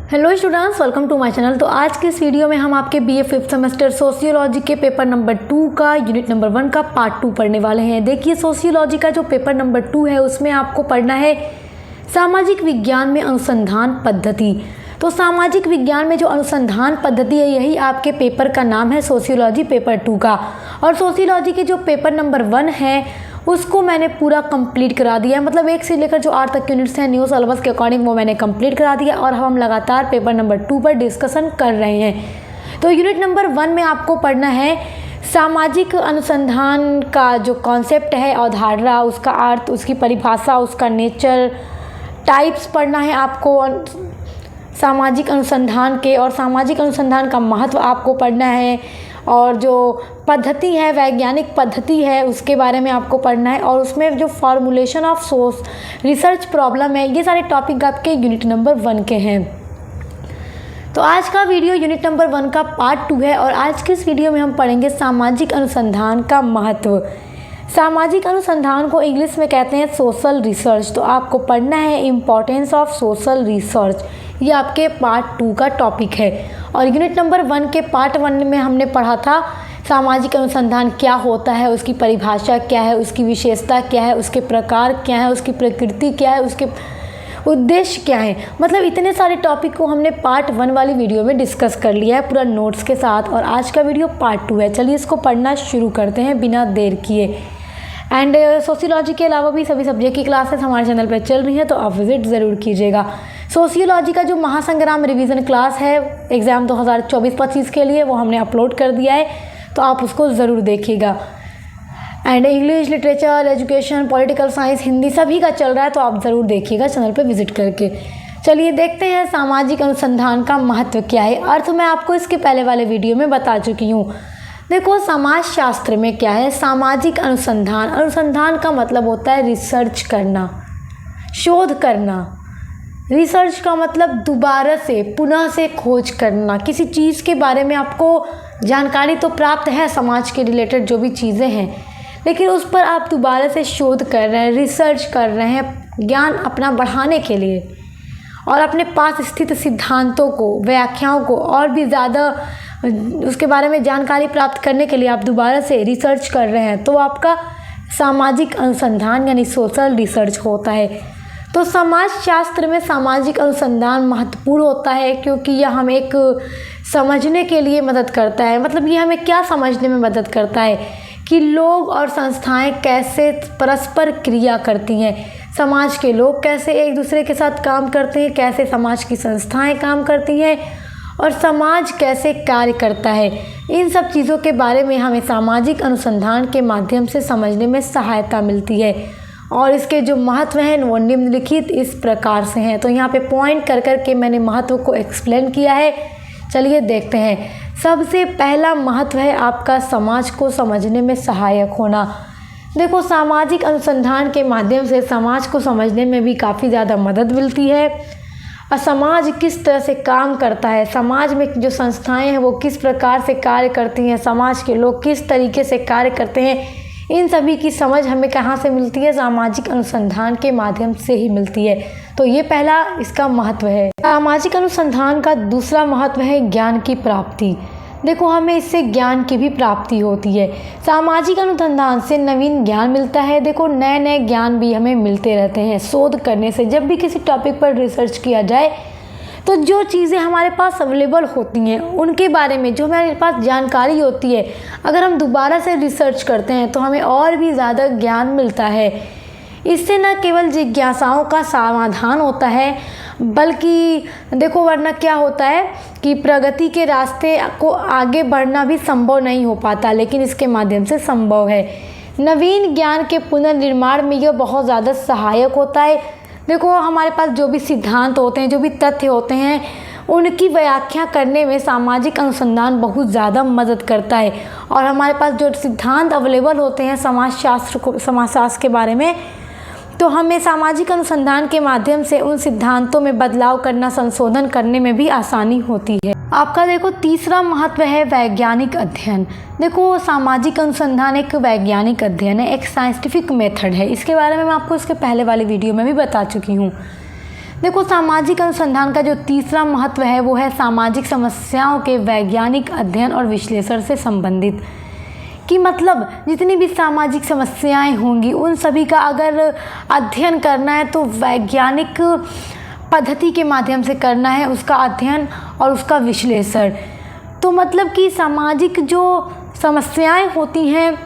Hello students, welcome to my channel. तो आज के इस वीडियो में हम आपके बीए 5th सेमेस्टर सोशियोलॉजी के पेपर नंबर 2 का यूनिट नंबर 1 का पार्ट 2 पढ़ने वाले हैं। देखिए, सोशियोलॉजी का जो पेपर नंबर 2 है उसमें आपको पढ़ना है सामाजिक विज्ञान में अनुसंधान पद्धति। तो सामाजिक विज्ञान में जो अनुसंधान पद्धति है यही आपके पेपर का नाम है सोशियोलॉजी पेपर 2 का। और सोशियोलॉजी के जो पेपर नंबर 1 है उसको मैंने पूरा कंप्लीट करा दिया है, मतलब 1 से लेकर जो 8 तक यूनिट्स हैं न्यू सिलेबस के अकॉर्डिंग वो मैंने कंप्लीट करा दिया और हम लगातार पेपर नंबर 2 पर डिस्कशन कर रहे हैं। तो यूनिट नंबर 1 में आपको पढ़ना है सामाजिक अनुसंधान का जो कॉन्सेप्ट है, अवधारणा, उसका अर्थ, उसकी परिभाषा, उसका नेचर, टाइप्स पढ़ना है आपको सामाजिक अनुसंधान के, और सामाजिक अनुसंधान का महत्व आपको पढ़ना है, और जो पद्धति है, वैज्ञानिक पद्धति है, उसके बारे में आपको पढ़ना है, और उसमें जो formulation of source, research problem है, ये सारे टॉपिक आपके यूनिट नंबर 1 के हैं। तो आज का वीडियो यूनिट नंबर 1 का पार्ट 2 है और आज के इस वीडियो में हम पढ़ेंगे सामाजिक अनुसंधान का महत्व। सामाजिक अनुसंधान को इंग्लिश में कहते हैं सोशल रिसर्च। तो आपको पढ़ना है इम्पोर्टेंस ऑफ सोशल रिसर्च, ये आपके पार्ट 2 का टॉपिक है। और यूनिट नंबर 1 के पार्ट 1 में हमने पढ़ा था सामाजिक अनुसंधान क्या होता है, उसकी परिभाषा क्या है, उसकी विशेषता क्या है, उसके प्रकार क्या है, उसकी प्रकृति क्या है, उसके उद्देश्य क्या है, मतलब इतने सारे टॉपिक को हमने पार्ट 1 वाली वीडियो में डिस्कस कर लिया है पूरा नोट्स के साथ। और आज का वीडियो पार्ट 2 है। चलिए इसको पढ़ना शुरू करते हैं बिना देर किए। एंड सोशियोलॉजी के अलावा भी सभी सब्जेक्ट की क्लासेस हमारे चैनल पर चल रही हैं, तो आप विजिट ज़रूर कीजिएगा। सोशियोलॉजी का जो महासंग्राम रिवीजन क्लास है एग्ज़ाम 2024-25 के लिए, वो हमने अपलोड कर दिया है, तो आप उसको ज़रूर देखिएगा। And English, literature, education, political science, Hindi सभी का चल रहा है, तो आप ज़रूर देखिएगा चैनल पे विजिट करके। चलिए देखते हैं सामाजिक अनुसंधान का महत्व क्या है। अर्थ मैं आपको इसके पहले वाले वीडियो में बता चुकी हूँ। देखो, समाज शास्त्र में क्या है सामाजिक अनुसंधान। अनुसंधान का मतलब होता है रिसर्च करना, शोध करना। रिसर्च का मतलब दोबारा से, पुनः से खोज करना। किसी चीज़ के बारे में आपको जानकारी तो प्राप्त है, समाज के रिलेटेड जो भी चीज़ें हैं, लेकिन उस पर आप दोबारा से शोध कर रहे हैं, रिसर्च कर रहे हैं ज्ञान अपना बढ़ाने के लिए, और अपने पास स्थित सिद्धांतों को, व्याख्याओं को और भी ज़्यादा उसके बारे में जानकारी प्राप्त करने के लिए आप दोबारा से रिसर्च कर रहे हैं, तो आपका सामाजिक अनुसंधान यानी सोशल रिसर्च होता है। तो समाज शास्त्र में सामाजिक अनुसंधान महत्वपूर्ण होता है क्योंकि यह हमें एक समझने के लिए मदद करता है। मतलब ये हमें क्या समझने में मदद करता है कि लोग और संस्थाएं कैसे परस्पर क्रिया करती हैं, समाज के लोग कैसे एक दूसरे के साथ काम करते हैं, कैसे समाज की संस्थाएं काम करती हैं, और समाज कैसे कार्य करता है। इन सब चीज़ों के बारे में हमें सामाजिक अनुसंधान के माध्यम से समझने में सहायता मिलती है। और इसके जो महत्व हैं वो निम्नलिखित इस प्रकार से हैं। तो यहाँ पे पॉइंट कर कर के मैंने महत्व को एक्सप्लेन किया है। चलिए देखते हैं। सबसे पहला महत्व है आपका समाज को समझने में सहायक होना। देखो, सामाजिक अनुसंधान के माध्यम से समाज को समझने में भी काफ़ी ज़्यादा मदद मिलती है। और समाज किस तरह से काम करता है, समाज में जो संस्थाएं हैं वो किस प्रकार से कार्य करती हैं, समाज के लोग किस तरीके से कार्य करते हैं, इन सभी की समझ हमें कहाँ से मिलती है, सामाजिक अनुसंधान के माध्यम से ही मिलती है। तो ये पहला इसका महत्व है। सामाजिक अनुसंधान का दूसरा महत्व है ज्ञान की प्राप्ति। देखो, हमें इससे ज्ञान की भी प्राप्ति होती है। सामाजिक अनुसंधान से नवीन ज्ञान मिलता है। देखो, नए नए ज्ञान भी हमें मिलते रहते हैं शोध करने से। जब भी किसी टॉपिक पर रिसर्च किया जाए तो जो चीज़ें हमारे पास अवेलेबल होती हैं उनके बारे में जो हमारे पास जानकारी होती है, अगर हम दोबारा से रिसर्च करते हैं तो हमें और भी ज़्यादा ज्ञान मिलता है। इससे न केवल जिज्ञासाओं का समाधान होता है, बल्कि देखो, वरना क्या होता है कि प्रगति के रास्ते को आगे बढ़ना भी संभव नहीं हो पाता, लेकिन इसके माध्यम से संभव है। नवीन ज्ञान के पुनर्निर्माण में यह बहुत ज़्यादा सहायक होता है। देखो, हमारे पास जो भी सिद्धांत होते हैं, जो भी तथ्य होते हैं, उनकी व्याख्या करने में सामाजिक अनुसंधान बहुत ज़्यादा मदद करता है। और हमारे पास जो सिद्धांत अवेलेबल होते हैं समाजशास्त्र के बारे में, तो हमें सामाजिक अनुसंधान के माध्यम से उन सिद्धांतों में बदलाव करना, संशोधन करने में भी आसानी होती है। आपका देखो तीसरा महत्व है वैज्ञानिक अध्ययन। देखो, सामाजिक अनुसंधान एक वैज्ञानिक अध्ययन है, एक साइंटिफिक मेथड है। इसके बारे में मैं आपको इसके पहले वाले वीडियो में भी बता चुकी हूँ। देखो, सामाजिक अनुसंधान का जो तीसरा महत्व है वो है सामाजिक समस्याओं के वैज्ञानिक अध्ययन और विश्लेषण से संबंधित। कि मतलब जितनी भी सामाजिक समस्याएं होंगी उन सभी का अगर अध्ययन करना है तो वैज्ञानिक पद्धति के माध्यम से करना है, उसका अध्ययन और उसका विश्लेषण। तो मतलब कि सामाजिक जो समस्याएं होती हैं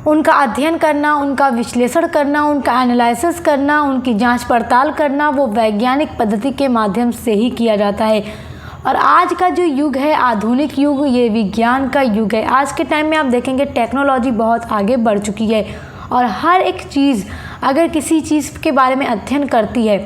उनका अध्ययन करना, उनका विश्लेषण करना, उनका एनालिसिस करना, उनकी जांच पड़ताल करना वो वैज्ञानिक पद्धति के माध्यम से ही किया जाता है। और आज का जो युग है, आधुनिक युग, ये विज्ञान का युग है। आज के टाइम में आप देखेंगे टेक्नोलॉजी बहुत आगे बढ़ चुकी है और हर एक चीज़, अगर किसी चीज़ के बारे में अध्ययन करती है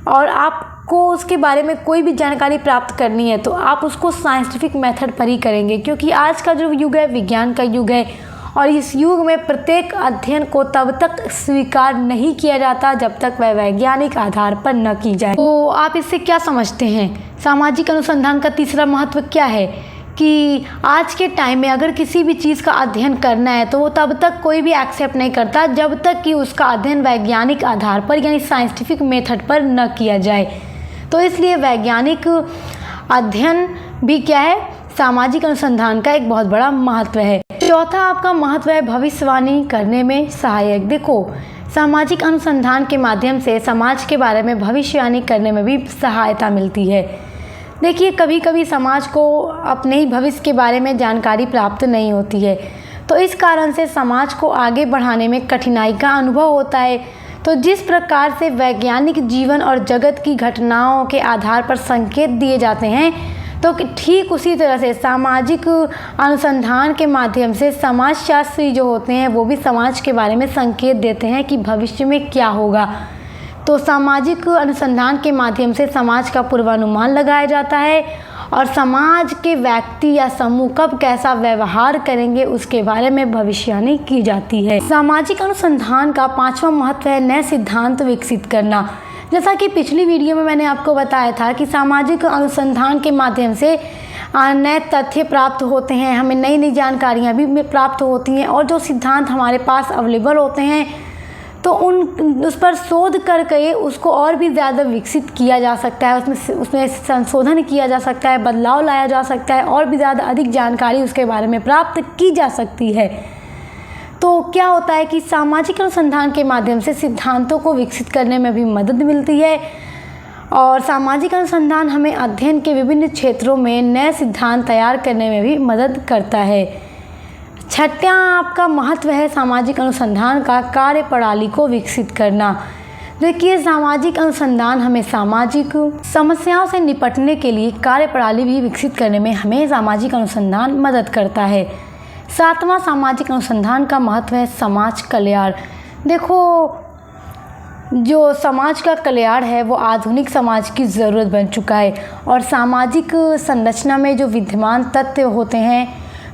और आपको उसके बारे में कोई भी जानकारी प्राप्त करनी है तो आप उसको साइंटिफिक मेथड पर ही करेंगे, क्योंकि आज का जो युग है विज्ञान का युग है। और इस युग में प्रत्येक अध्ययन को तब तक स्वीकार नहीं किया जाता जब तक वह वैज्ञानिक आधार पर न की जाए। तो आप इससे क्या समझते हैं? सामाजिक अनुसंधान का तीसरा महत्व क्या है कि आज के टाइम में अगर किसी भी चीज़ का अध्ययन करना है तो वो तब तक कोई भी एक्सेप्ट नहीं करता जब तक कि उसका अध्ययन वैज्ञानिक आधार पर यानी साइंटिफिक मेथड पर न किया जाए। तो इसलिए वैज्ञानिक अध्ययन भी क्या है, सामाजिक अनुसंधान का एक बहुत बड़ा महत्व है। चौथा आपका महत्व है भविष्यवाणी करने में सहायक। देखो, सामाजिक अनुसंधान के माध्यम से समाज के बारे में भविष्यवाणी करने में भी सहायता मिलती है। देखिए, कभी कभी समाज को अपने ही भविष्य के बारे में जानकारी प्राप्त नहीं होती है, तो इस कारण से समाज को आगे बढ़ाने में कठिनाई का अनुभव होता है। तो जिस प्रकार से वैज्ञानिक जीवन और जगत की घटनाओं के आधार पर संकेत दिए जाते हैं, तो ठीक उसी तरह से सामाजिक अनुसंधान के माध्यम से समाजशास्त्री जो होते हैं वो भी समाज के बारे में संकेत देते हैं कि भविष्य में क्या होगा। तो सामाजिक अनुसंधान के माध्यम से समाज का पूर्वानुमान लगाया जाता है और समाज के व्यक्ति या समूह कब कैसा व्यवहार करेंगे उसके बारे में भविष्यवाणी की जाती है। सामाजिक अनुसंधान का पांचवा महत्व है नए सिद्धांत विकसित करना। जैसा कि पिछली वीडियो में मैंने आपको बताया था कि सामाजिक अनुसंधान के माध्यम से नए तथ्य प्राप्त होते हैं, हमें नई नई जानकारियाँ भी प्राप्त होती हैं और जो सिद्धांत हमारे पास अवेलेबल होते हैं तो उस पर शोध करके उसको और भी ज़्यादा विकसित किया जा सकता है, उसमें संशोधन किया जा सकता है, बदलाव लाया जा सकता है और भी ज़्यादा अधिक जानकारी उसके बारे में प्राप्त की जा सकती है। तो क्या होता है कि सामाजिक अनुसंधान के माध्यम से सिद्धांतों को विकसित करने में भी मदद मिलती है और सामाजिक अनुसंधान हमें अध्ययन के विभिन्न क्षेत्रों में नए सिद्धांत तैयार करने में भी मदद करता है। छठा आपका महत्व है सामाजिक अनुसंधान का कार्यप्रणाली को विकसित करना। देखिए, सामाजिक अनुसंधान हमें सामाजिक समस्याओं से निपटने के लिए कार्यप्रणाली भी विकसित करने में हमें सामाजिक अनुसंधान मदद करता है। सातवां सामाजिक अनुसंधान का महत्व है समाज कल्याण। देखो, जो समाज का कल्याण है वो आधुनिक समाज की ज़रूरत बन चुका है और सामाजिक संरचना में जो विद्यमान तत्व होते हैं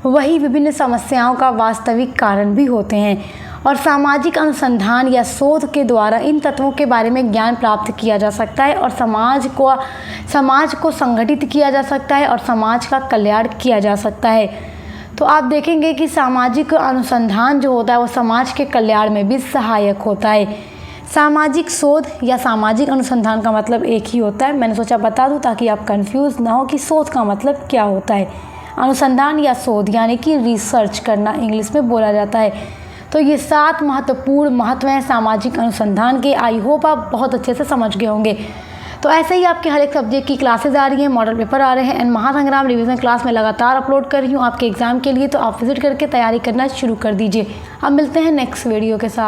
वही विभिन्न समस्याओं का वास्तविक कारण भी होते हैं और सामाजिक अनुसंधान या शोध के द्वारा इन तत्वों के बारे में ज्ञान प्राप्त किया जा सकता है और समाज को संगठित किया जा सकता है और समाज का कल्याण किया जा सकता है। तो आप देखेंगे कि सामाजिक अनुसंधान जो होता है वो समाज के कल्याण में भी सहायक होता है। सामाजिक शोध या सामाजिक अनुसंधान का मतलब एक ही होता है। मैंने सोचा बता दूं ताकि आप कंफ्यूज ना हो कि शोध का मतलब क्या होता है। अनुसंधान या शोध यानी कि रिसर्च करना इंग्लिश में बोला जाता है। तो ये 7 महत्वपूर्ण महत्व हैं सामाजिक अनुसंधान के। आई होप आप बहुत अच्छे से समझ गए होंगे। तो ऐसे ही आपके हर एक सब्जेक्ट की क्लासेज आ रही हैं, मॉडल पेपर आ रहे हैं एंड महासंग्राम रिवीजन क्लास में लगातार अपलोड कर रही हूँ आपके एग्जाम के लिए। तो आप विजिट करके तैयारी करना शुरू कर दीजिए। अब मिलते हैं नेक्स्ट वीडियो के साथ।